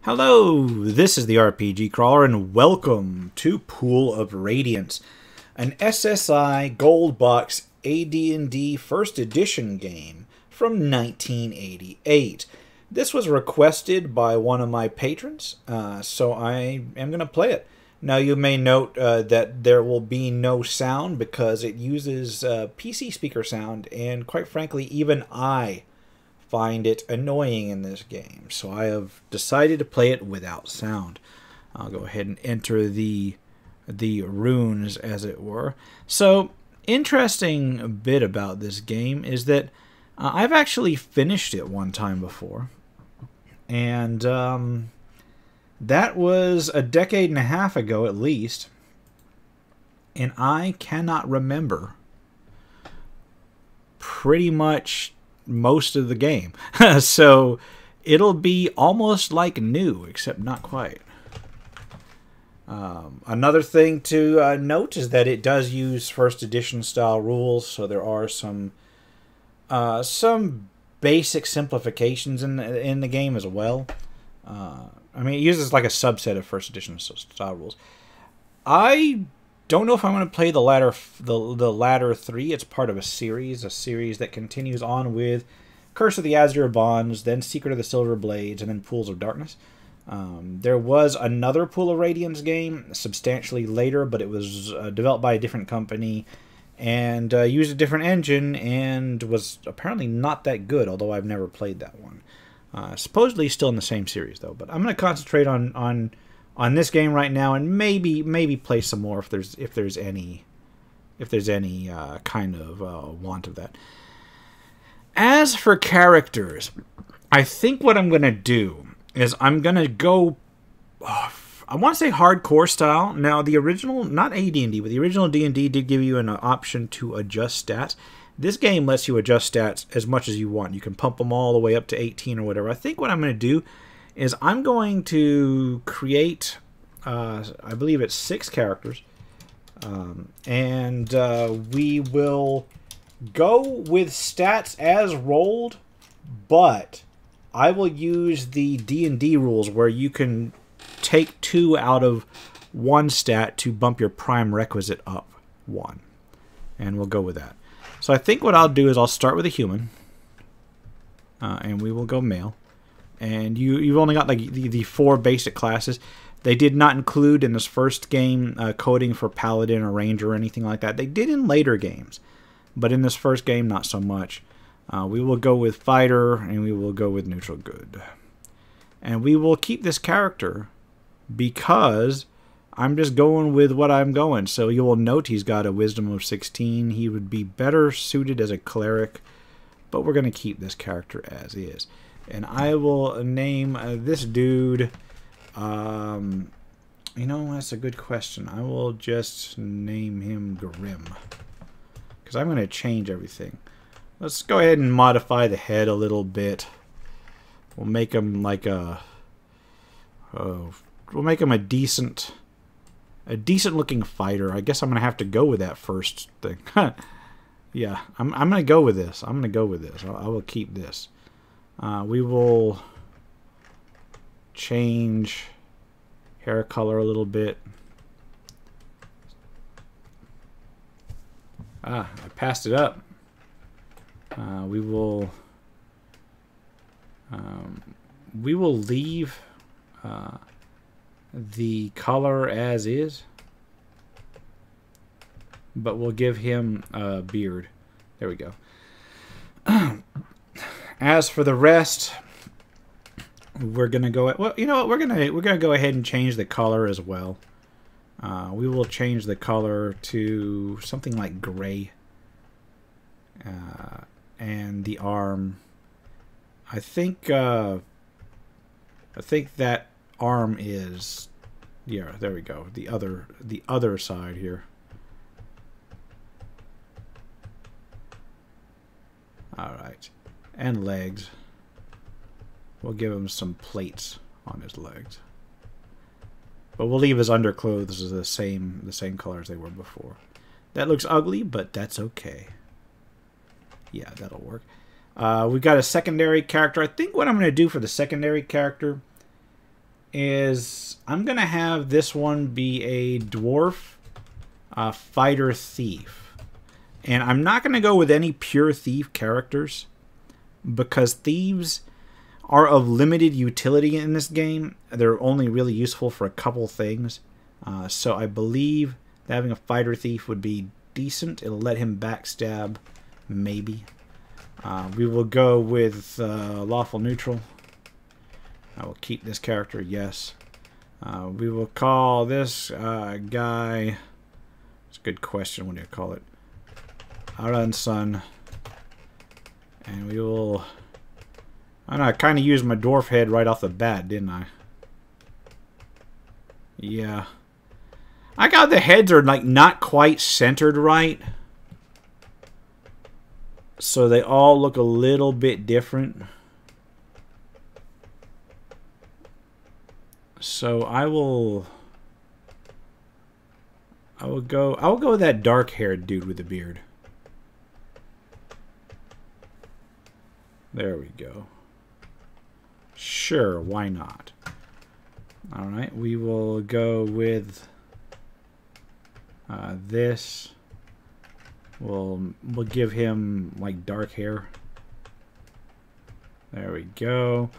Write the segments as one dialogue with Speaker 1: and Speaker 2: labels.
Speaker 1: Hello, this is the RPG Crawler, and welcome to Pool of Radiance, an SSI Gold Box AD&D First Edition game from 1988. This was requested by one of my patrons, so I am going to play it. Now, you may note that there will be no sound because it uses PC speaker sound, and quite frankly, even I find it annoying in this game, so I have decided to play it without sound. I'll go ahead and enter the runes, as it were. So, interesting bit about this game is that I've actually finished it one time before, and that was a decade and a half ago at least, and I cannot remember pretty much most of the game. So it'll be almost like new, except not quite. Another thing to note is that it does use first edition style rules, so there are some basic simplifications in the game as well. I mean, it uses like a subset of first edition style rules. I don't know if I'm going to play the latter three. It's part of a series that continues on with Curse of the Azure Bonds, then Secret of the Silver Blades, and then Pools of Darkness. There was another Pool of Radiance game substantially later, but it was developed by a different company and used a different engine and was apparently not that good, although I've never played that one. Supposedly still in the same series, though. But I'm going to concentrate on this game right now, and maybe play some more if there's any kind of want of that. As for characters, I think what I'm gonna do is I'm gonna go. I want to say hardcore style. Now the original, not AD&D, but the original D&D did give you an option to adjust stats. This game lets you adjust stats as much as you want. You can pump them all the way up to 18 or whatever. I think what I'm going to do is I'm going to create, I believe it's 6 characters, and we will go with stats as rolled, but I will use the D&D rules where you can take 2 out of 1 stat to bump your prime requisite up 1, and we'll go with that. So I think what I'll do is I'll start with a human, and we will go male. And you've only got like the 4 basic classes. They did not include in this first game coding for paladin or ranger or anything like that. They did in later games, but in this first game, not so much. We will go with fighter, and we will go with neutral good. And we will keep this character because I'm just going with what I'm going. So you will note he's got a wisdom of 16. He would be better suited as a cleric, but we're going to keep this character as is. And I will name this dude, you know, that's a good question. I will just name him Grim, because I'm going to change everything. Let's go ahead and modify the head a little bit. We'll make him like a, we'll make him a decent looking fighter. I guess I'm going to have to go with that first thing. Yeah, I'm going to go with this. I'm going to go with this. I will keep this. We will change hair color a little bit. I passed it up. We will leave the color as is, but we'll give him a beard. There we go. As for the rest, we're gonna go. Well, you know what? We're gonna go ahead and change the color as well. We will change the color to something like gray, and the arm. I think that arm is, yeah. There we go. The other side here. All right. And legs. We'll give him some plates on his legs. But we'll leave his underclothes as the same color as they were before. That looks ugly, but that's okay. Yeah, that'll work. We've got a secondary character. I think what I'm going to do for the secondary character is I'm going to have this one be a dwarf fighter thief. And I'm not going to go with any pure thief characters because thieves are of limited utility in this game. They're only really useful for a couple things. So I believe that having a fighter thief would be decent. It'll let him backstab, maybe. We will go with lawful neutral. I will keep this character, yes. We will call this guy... It's a good question. What do you call it? Aran Sun. And we will... I know, I kind of used my dwarf head right off the bat, didn't I? Yeah. I got the heads are like not quite centered right. So they all look a little bit different. So I will go with that dark-haired dude with the beard. There we go. Sure, why not? All right, we will go with this. We'll give him like dark hair. There we go.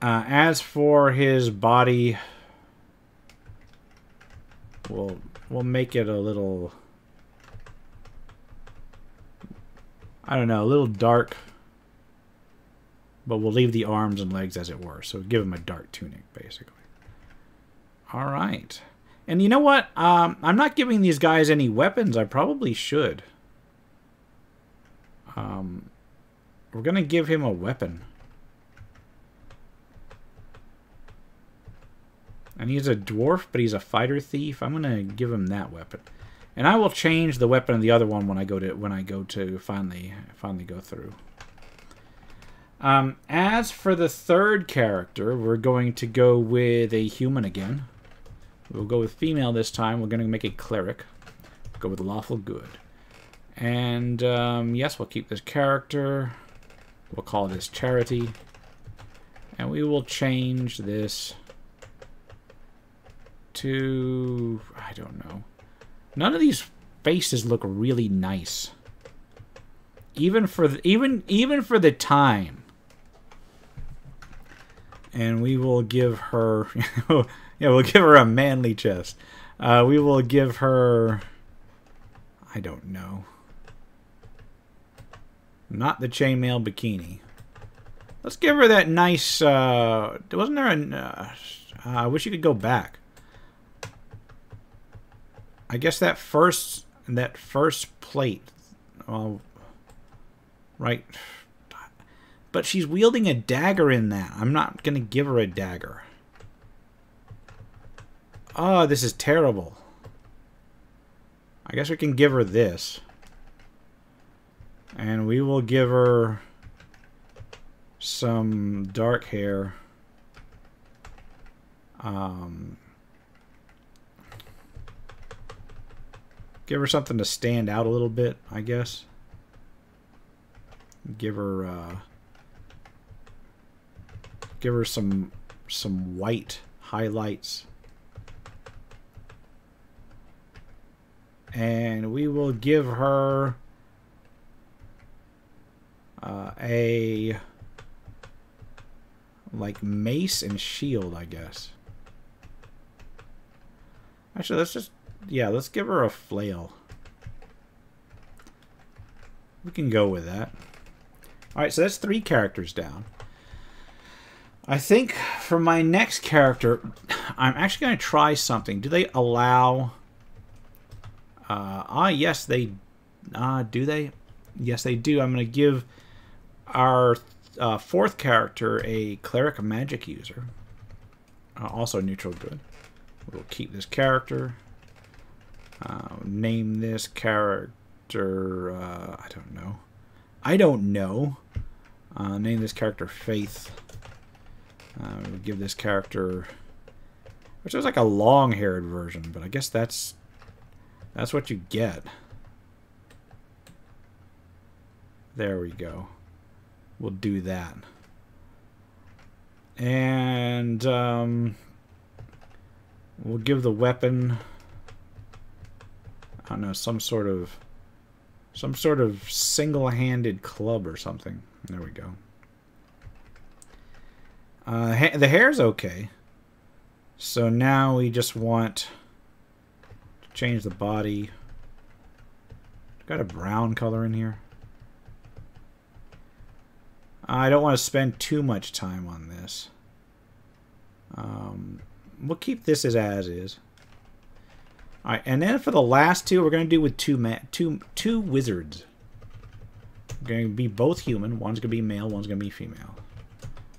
Speaker 1: As for his body, we'll make it a little, I don't know, a little dark. But we'll leave the arms and legs as it were. So give him a dark tunic, basically. All right. And you know what? I'm not giving these guys any weapons. I probably should. We're going to give him a weapon. And he's a dwarf, but he's a fighter thief. I'm going to give him that weapon. And I will change the weapon of the other one when I go to finally go through. As for the third character, we're going to go with a human again. We'll go with female this time. We're going to make a cleric. Go with lawful good. And, yes, we'll keep this character. We'll call this Charity. And we will change this to... I don't know. None of these faces look really nice. Even for the time. And we will give her... yeah, we'll give her a manly chest. We will give her... I don't know. Not the chainmail bikini. Let's give her that nice... wasn't there a... I wish you could go back. I guess that first plate... right... But she's wielding a dagger in that. I'm not going to give her a dagger. Oh, this is terrible. I guess we can give her this. And we will give her some dark hair. Give her something to stand out a little bit, I guess. Give her some white highlights. And we will give her a like mace and shield, I guess. Actually, let's give her a flail. We can go with that. Alright, so that's 3 characters down. I think for my next character, I'm actually going to try something. Do they allow... yes, they... do they? Yes, they do. I'm going to give our 4th character a cleric magic user. Also neutral good. We'll keep this character. Name this character... I don't know. Name this character Faith. We'll give this character... Which is like a long-haired version, but I guess that's what you get. There we go. We'll do that. And, We'll give the weapon, I don't know, some sort of single-handed club or something. There we go. The hair's okay. So now we just want to change the body. Got a brown color in here. I don't want to spend too much time on this. We'll keep this as is. Alright, and then for the last two, we're going to do with two wizards. They're going to be both human. One's going to be male, one's going to be female.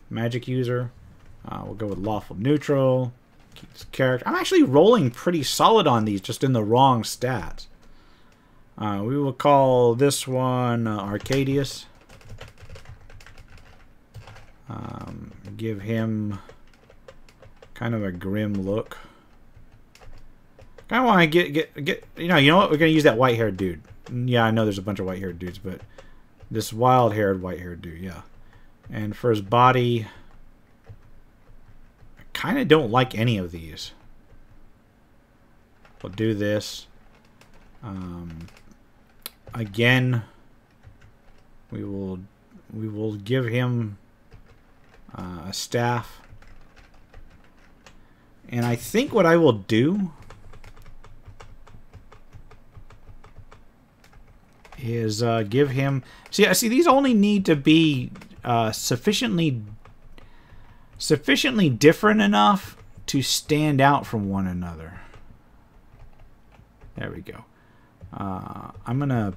Speaker 1: Magic user. We'll go with lawful neutral. Keep this character. I'm actually rolling pretty solid on these, just in the wrong stats. We will call this one Arcadius. Give him kind of a grim look. I want to get you know what, we're gonna use that white-haired dude. Yeah, I know there's a bunch of white-haired dudes, but this wild-haired white-haired dude, yeah. And for his body, I kind of don't like any of these. We'll do this. Again, we will give him a staff. And I think what I will do is give him... See, these only need to be sufficiently different enough to stand out from one another. There we go. I'm gonna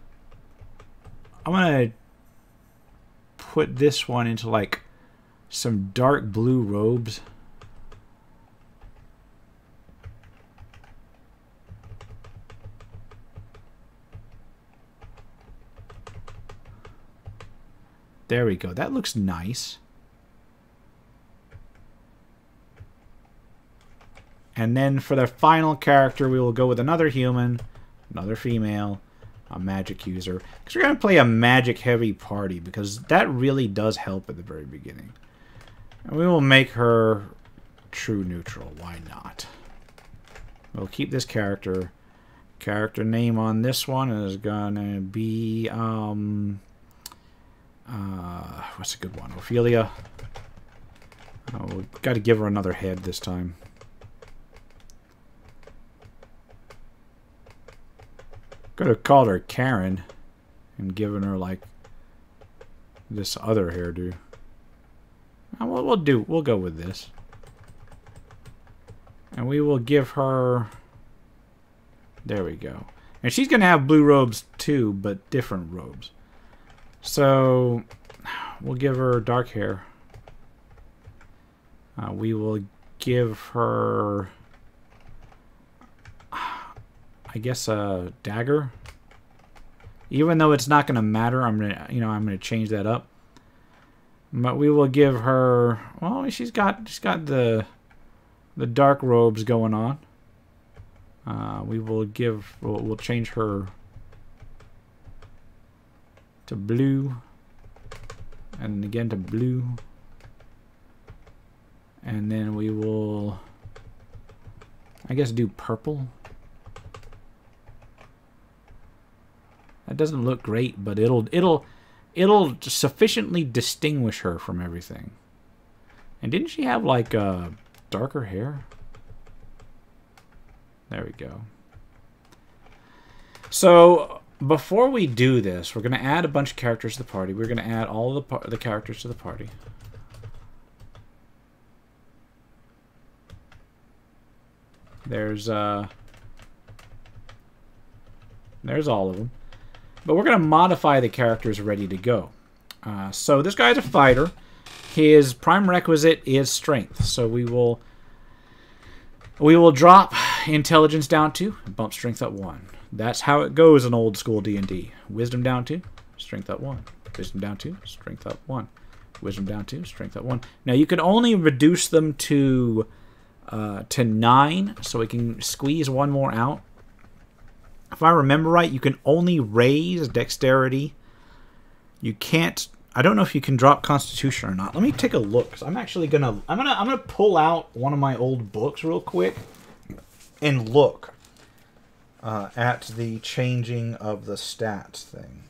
Speaker 1: put this one into like some dark blue robes. There we go. That looks nice. And then for the final character, we will go with another human, another female, a magic user. Because we're going to play a magic-heavy party, because that really does help at the very beginning. And we will make her true neutral. Why not? We'll keep this character. Character name on this one is going to be... what's a good one? Ophelia. We've got to give her another head this time. Could have called her Karen and given her like this other hairdo. We'll go with this. And we will give her... There we go. And she's going to have blue robes too, but different robes. So, we'll give her dark hair. We will give her, I guess, a dagger. Even though it's not going to matter, I'm gonna change that up. But we will give her. Well, she's got the dark robes going on. We'll change her to blue, and again to blue, and then we will, I guess, do purple. That doesn't look great, but it'll sufficiently distinguish her from everything. And didn't she have like darker hair? There we go. So before we do this, we're going to add a bunch of characters to the party. We're going to add all of the characters to the party. There's all of them. But we're going to modify the characters ready to go. So this guy's a fighter. His prime requisite is strength. So we will drop intelligence down 2 and bump strength up 1. That's how it goes in old school D&D. Wisdom down 2, strength up 1. Wisdom down 2, strength up 1. Wisdom down 2, strength up 1. Now you can only reduce them to 9, so we can squeeze one more out. If I remember right, you can only raise dexterity. You can't. I don't know if you can drop Constitution or not. Let me take a look. 'Cause I'm actually gonna pull out one of my old books real quick and look at the changing of the stats thing.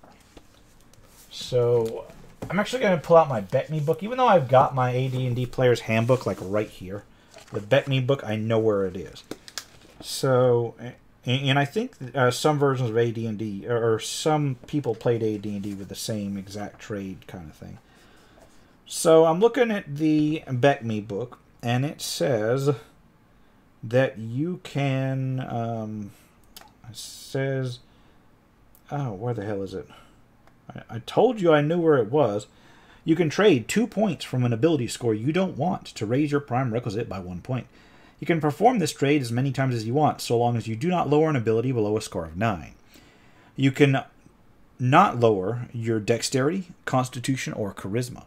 Speaker 1: So I'm actually gonna pull out my Bet Me book, even though I've got my AD&D Player's Handbook like right here. The Bet Me book, I know where it is. So. And I think some versions of AD&D, or some people played AD&D with the same exact trade kind of thing. So I'm looking at the Bet Me book, and it says that you can, it says, oh, where the hell is it? I told you I knew where it was. You can trade 2 points from an ability score you don't want to raise your prime requisite by 1 point. You can perform this trade as many times as you want, so long as you do not lower an ability below a score of 9. You can not lower your dexterity, constitution, or charisma.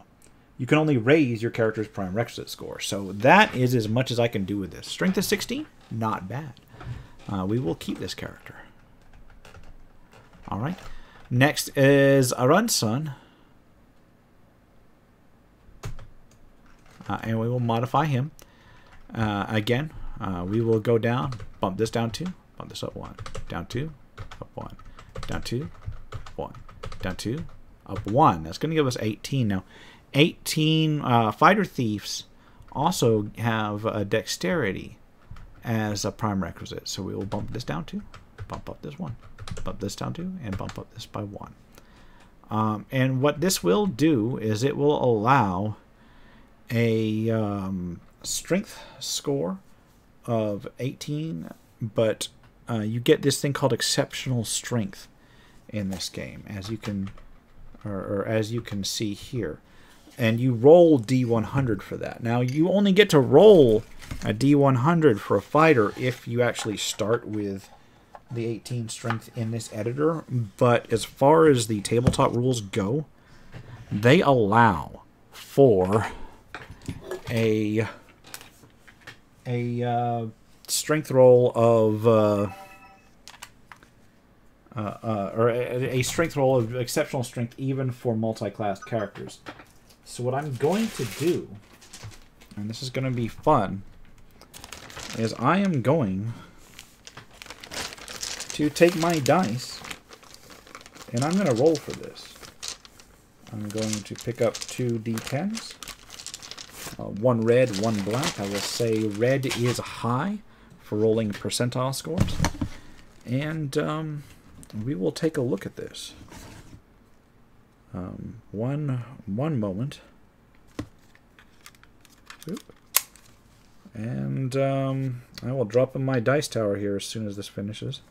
Speaker 1: You can only raise your character's prime requisite score. So that is as much as I can do with this. Strength is 16? Not bad. We will keep this character. Alright. Next is Arunsun. And we will modify him. Again, we will go down, bump this down 2, bump this up 1, down 2, up 1, down 2, 1, down 2, up 1. That's going to give us 18 now. 18 fighter thieves also have a dexterity as a prime requisite. So we will bump this down 2, bump up this 1, bump this down 2, and bump up this by 1. And what this will do is it will allow a strength score of 18, but you get this thing called exceptional strength in this game, as you can as you can see here, and you roll D100 for that. Now you only get to roll a D100 for a fighter if you actually start with the 18 strength in this editor, but as far as the tabletop rules go, they allow for a strength roll of or a strength roll of exceptional strength even for multi-class characters. So what I'm going to do, and this is going to be fun, is I am going to take my dice and I'm going to roll for this. I'm going to pick up 2 D10s. 1 red, 1 black. I will say red is high for rolling percentile scores. And we will take a look at this. One moment. Oop. And I will drop in my dice tower here as soon as this finishes.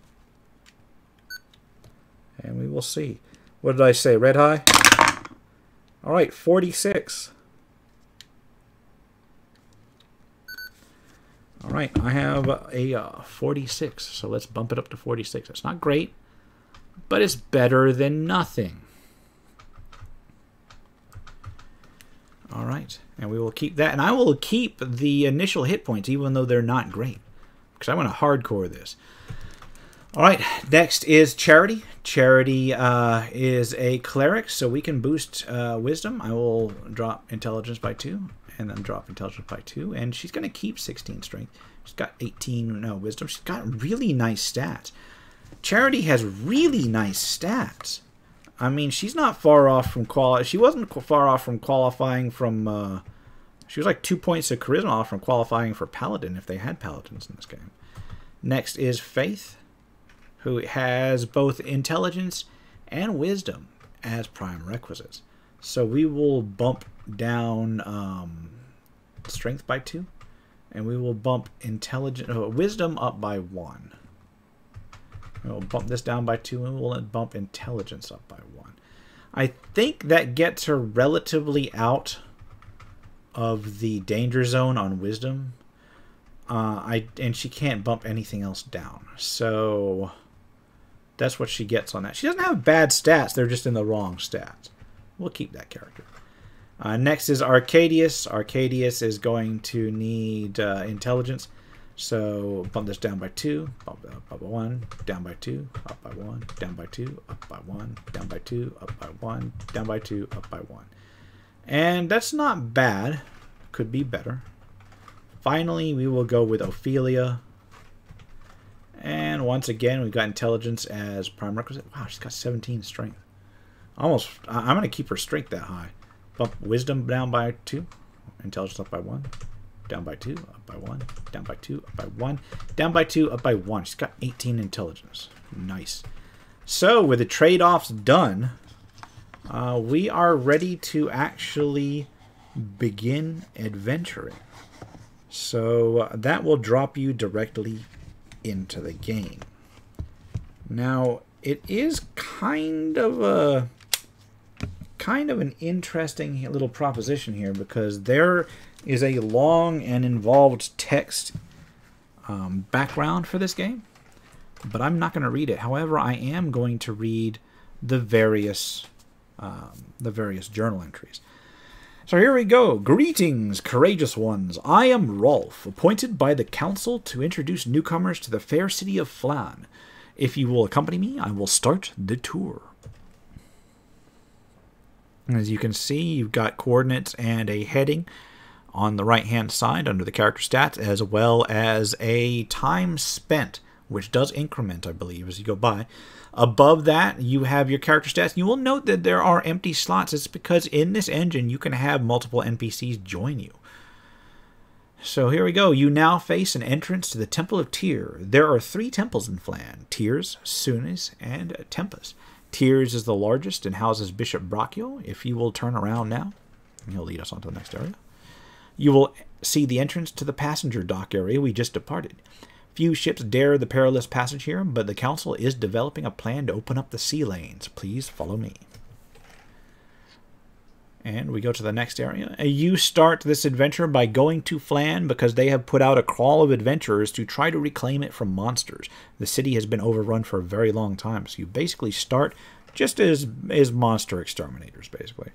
Speaker 1: And we will see. What did I say? Red high? Alright, 46. Alright, I have a 46, so let's bump it up to 46. It's not great, but it's better than nothing. Alright, and we will keep that. And I will keep the initial hit points, even though they're not great, because I want to hardcore this. Alright, next is Charity. Charity is a cleric, so we can boost wisdom. I will drop intelligence by 2. And then drop intelligence by 2, and she's going to keep 16 strength. She's got 18 wisdom. She's got really nice stats. Charity has really nice stats. I mean, she's not far off from she wasn't far off from qualifying from. She was like 2 points of charisma off from qualifying for paladin if they had paladins in this game. Next is Faith, who has both intelligence and wisdom as prime requisites. So we will bump down strength by 2, and we will bump wisdom up by 1. We'll bump this down by 2, and we'll bump intelligence up by 1. I think that gets her relatively out of the danger zone on wisdom. And she can't bump anything else down. So that's what she gets on that. She doesn't have bad stats. They're just in the wrong stats. We'll keep that character. Next is Arcadius. Arcadius is going to need intelligence. So bump this down by 2, bump it up by 1, down by 2, up by 1, down by 2, up by 1, down by 2, up by 1, down by 2, up by 1. And that's not bad. Could be better. Finally, we will go with Ophelia. And once again, we've got intelligence as prime requisite. Wow, she's got 17 strength. Almost, I'm going to keep her strength that high. Bump wisdom down by 2. Intelligence up by 1. Down by 2, up by 1. Down by 2, up by 1. Down by 2, up by 1. She's got 18 intelligence. Nice. So, with the trade-offs done, we are ready to actually begin adventuring. So, that will drop you directly into the game. Now, it is kind of an interesting little proposition here, because there is a long and involved text background for this game, but I'm not going to read it. However, I am going to read the various journal entries. So here we go. Greetings, courageous ones. I am Rolf, appointed by the council to introduce newcomers to the fair city of Flan. If you will accompany me, I will start the tour. As you can see, you've got coordinates and a heading on the right-hand side under the character stats, as well as a time spent, which does increment, I believe, as you go by. Above that, you have your character stats. You will note that there are empty slots. It's because in this engine, you can have multiple NPCs join you. So here we go. You now face an entrance to the Temple of Tyr. There are 3 temples in Flan: Tyrs, Sunis, and Tempus. Tyrs is the largest and houses Bishop Brachio. If you will turn around now, he'll lead us on to the next area. You will see the entrance to the passenger dock area we just departed. Few ships dare the perilous passage here, but the council is developing a plan to open up the sea lanes. Please follow me. And we go to the next area. You start this adventure by going to Flan because they have put out a crawl of adventurers to try to reclaim it from monsters. The city has been overrun for a very long time, so you basically start just as monster exterminators, basically.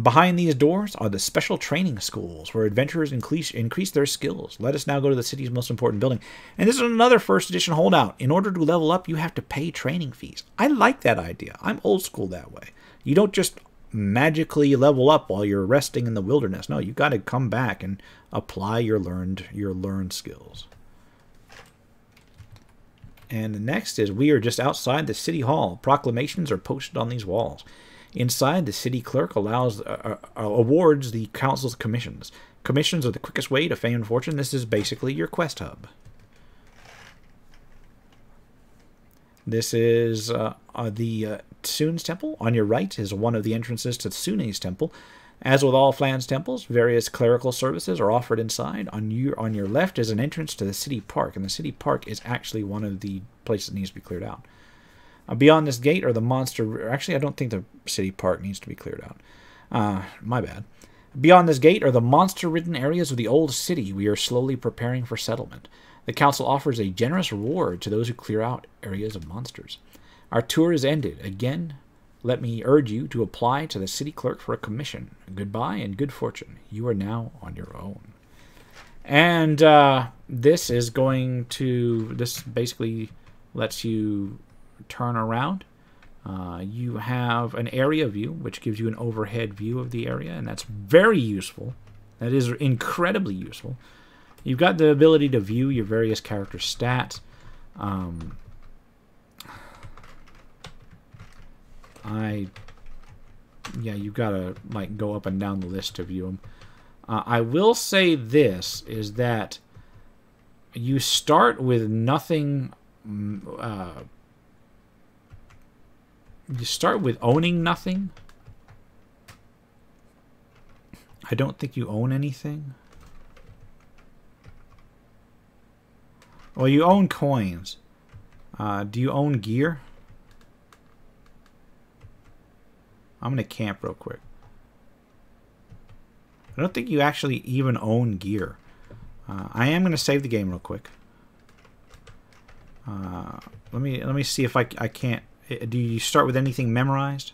Speaker 1: Behind these doors are the special training schools where adventurers increase their skills. Let us now go to the city's most important building. And this is another first edition holdout. In order to level up, you have to pay training fees. I like that idea. I'm old school that way. You don't just magically level up while you're resting in the wilderness. No, you've got to come back and apply your learned skills. And the next is we are just outside the city hall. Proclamations are posted on these walls. Inside, the city clerk awards the council's commissions. Commissions are the quickest way to fame and fortune. This is basically your quest hub. This is the Tsun's Temple. On your right is one of the entrances to Tsune's Temple. As with all Flan's temples, various clerical services are offered inside. On your left is an entrance to the city park, and the city park is actually one of the places that needs to be cleared out. Beyond this gate are the monster... Actually, I don't think the city park needs to be cleared out. My bad. Beyond this gate are the monster-ridden areas of the old city. We are slowly preparing for settlement. The council offers a generous reward to those who clear out areas of monsters. Our tour is ended. Again, let me urge you to apply to the city clerk for a commission. Goodbye and good fortune. You are now on your own. And this is going to... This basically lets you turn around. You have an area view, which gives you an overhead view of the area, and that's very useful. That is incredibly useful. You've got the ability to view your various character stats. Yeah, you've got to like go up and down the list to view them. I will say this is that you start with nothing. You start with owning nothing. I don't think you own anything. Well, you own coins. Do you own gear? I'm going to camp real quick. I don't think you actually even own gear. I am going to save the game real quick. Let me see if I can't. Do you start with anything memorized?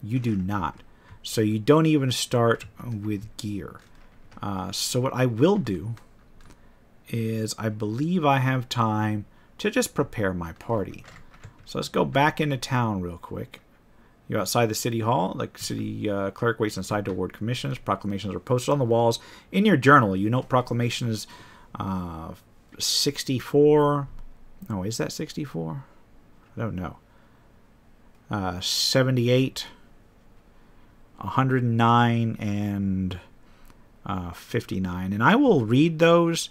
Speaker 1: You do not. So you don't even start with gear. So what I will do is I believe I have time to just prepare my party. So let's go back into town real quick. You're outside the city hall. The city cleric waits inside to award commissions. Proclamations are posted on the walls. In your journal, you note proclamations 64. Oh, is that 64? I don't know. 78, 109, and 59. And I will read those,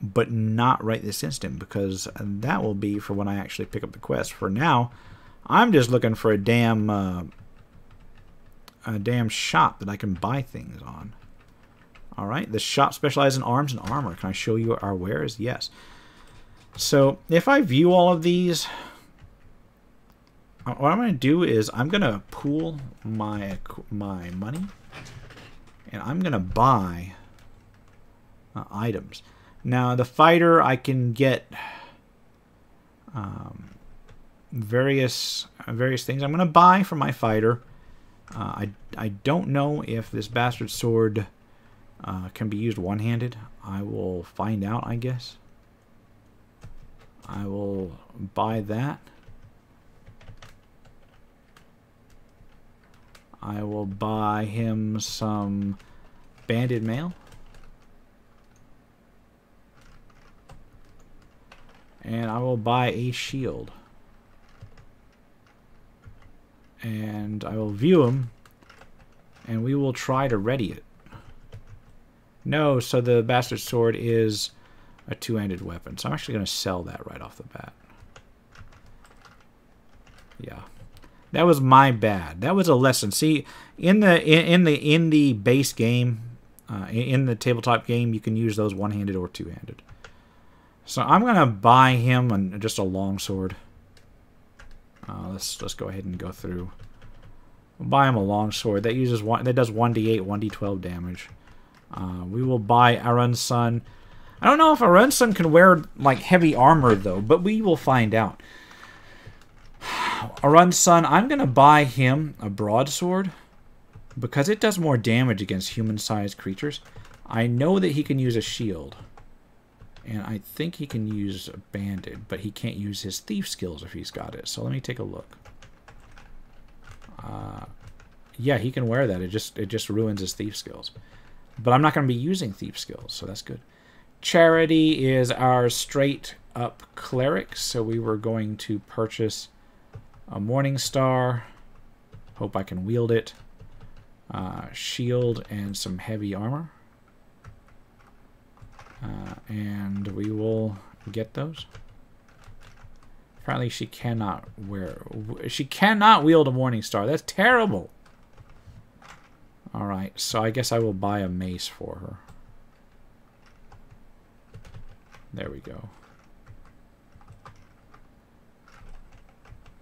Speaker 1: but not right this instant, because that will be for when I actually pick up the quest. For now, I'm just looking for a damn shop that I can buy things on. All right, the shop specializes in arms and armor. Can I show you our wares? Yes. So if I view all of these, what I'm going to do is I'm going to pool my money, and I'm going to buy items. Now, the fighter, I can get various things I'm going to buy for my fighter. I don't know if this bastard sword can be used one-handed. I will find out, I guess. I will buy that. I will buy him some banded mail. And I will buy a shield. And I will view him. And we will try to ready it. No, so the bastard sword is a two-handed weapon. So I'm actually going to sell that right off the bat. Yeah. That was my bad. That was a lesson. See, in the base game, in the tabletop game, you can use those one-handed or two-handed. So I'm gonna buy him just a long sword. Let's go ahead and go through. We'll buy him a long sword that uses that does 1d8, 1d12 damage. We will buy Arun's son. I don't know if Arun's son can wear like heavy armor though, but we will find out. Arun's son, I'm gonna buy him a broadsword because it does more damage against human-sized creatures. I know that he can use a shield. And I think he can use a banded, but he can't use his thief skills if he's got it. So let me take a look. Yeah, he can wear that. It just ruins his thief skills. But I'm not going to be using thief skills, so that's good. Charity is our straight-up cleric, so we were going to purchase a Morning Star. Hope I can wield it. Shield and some heavy armor. And we will get those. Apparently she cannot wield a Morning Star. That's terrible. Alright, so I guess I will buy a mace for her. There we go.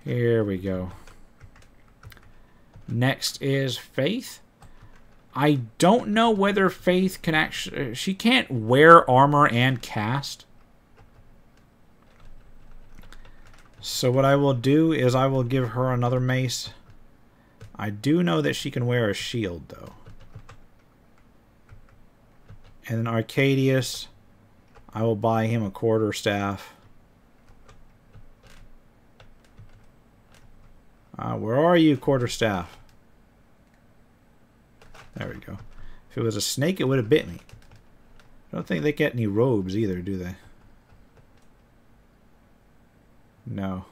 Speaker 1: Here we go. Next is Faith. I don't know whether Faith can actually... She can't wear armor and cast. So what I will do is I will give her another mace. I do know that she can wear a shield, though. And then Arcadius, I will buy him a quarterstaff. Where are you, quarterstaff? There we go. If it was a snake, it would have bit me. I don't think they get any robes either, do they? No.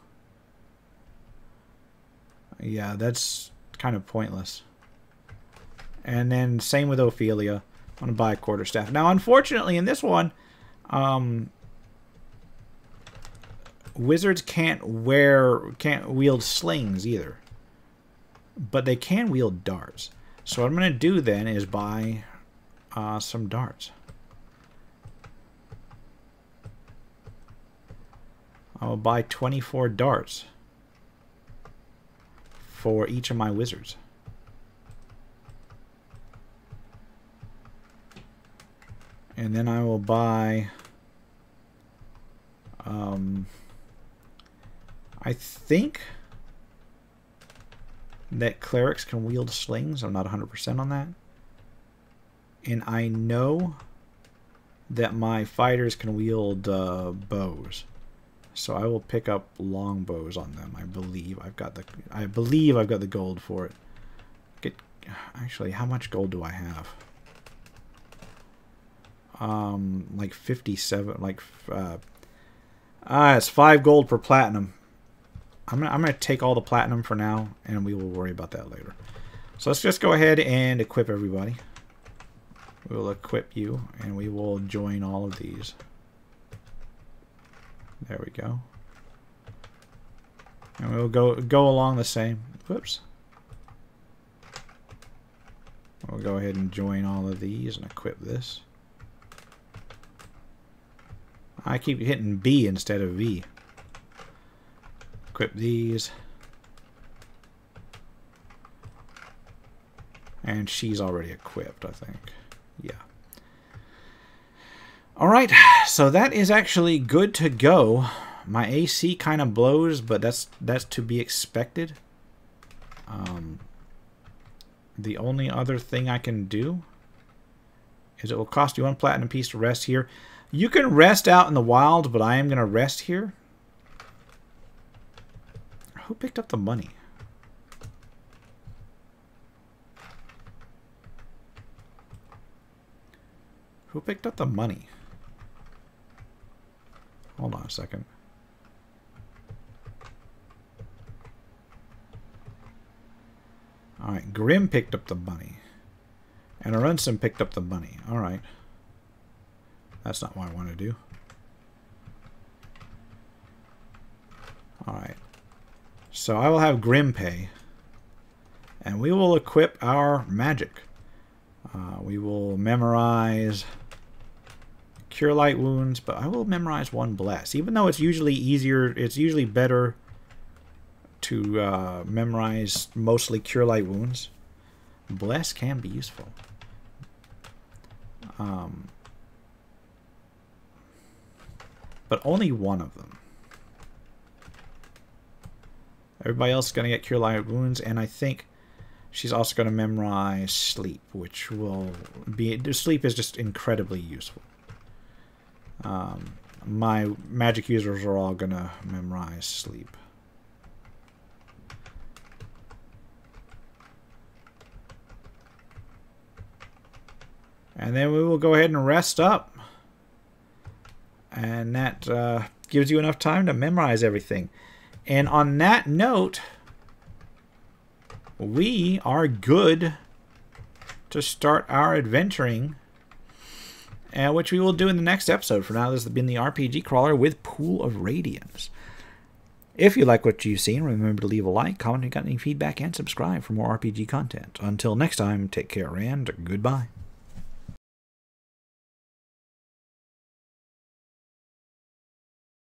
Speaker 1: Yeah, that's kind of pointless. And then same with Ophelia. I'm going to buy a quarterstaff. Now, unfortunately, in this one, wizards can't wield slings either. But they can wield darts. So what I'm going to do then is buy some darts. I'll buy 24 darts for each of my wizards. And then I will buy... I think that clerics can wield slings. I'm not 100% on that. And I know that my fighters can wield bows. So I will pick up long bows on them. I believe I've got the gold for it. Actually, how much gold do I have? Like 57, like it's 5 gold per platinum. I'm gonna take all the platinum for now, and we will worry about that later. So let's just go ahead and equip everybody. We will equip you, and we will join all of these. There we go. And we'll go along the same. Whoops. We'll go ahead and join all of these and equip this. I keep hitting B instead of V. Equip these. And she's already equipped, I think. Yeah. Alright, so that is actually good to go. My AC kind of blows, but that's to be expected. The only other thing I can do is it will cost you 1 platinum piece to rest here. You can rest out in the wild, but I am going to rest here. Who picked up the money? Who picked up the money? Hold on a second. Alright, Grim picked up the money. And Arunson picked up the money. Alright. That's not what I want to do. Alright. So I will have Grim pay. And we will equip our magic. We will memorize Cure Light Wounds, but I will memorize 1 Bless. Even though it's usually easier, it's usually better to memorize mostly Cure Light Wounds. Bless can be useful. But only 1 of them. Everybody else is going to get Cure Light Wounds, and I think she's also going to memorize Sleep, which will be... Sleep is just incredibly useful. My magic users are all going to memorize Sleep. And then we will go ahead and rest up. And that gives you enough time to memorize everything. And on that note, we are good to start our adventuring, which we will do in the next episode. For now, this has been the RPG Crawler with Pool of Radiance. If you like what you've seen, remember to leave a like, comment if you got any feedback, and subscribe for more RPG content. Until next time, take care and goodbye.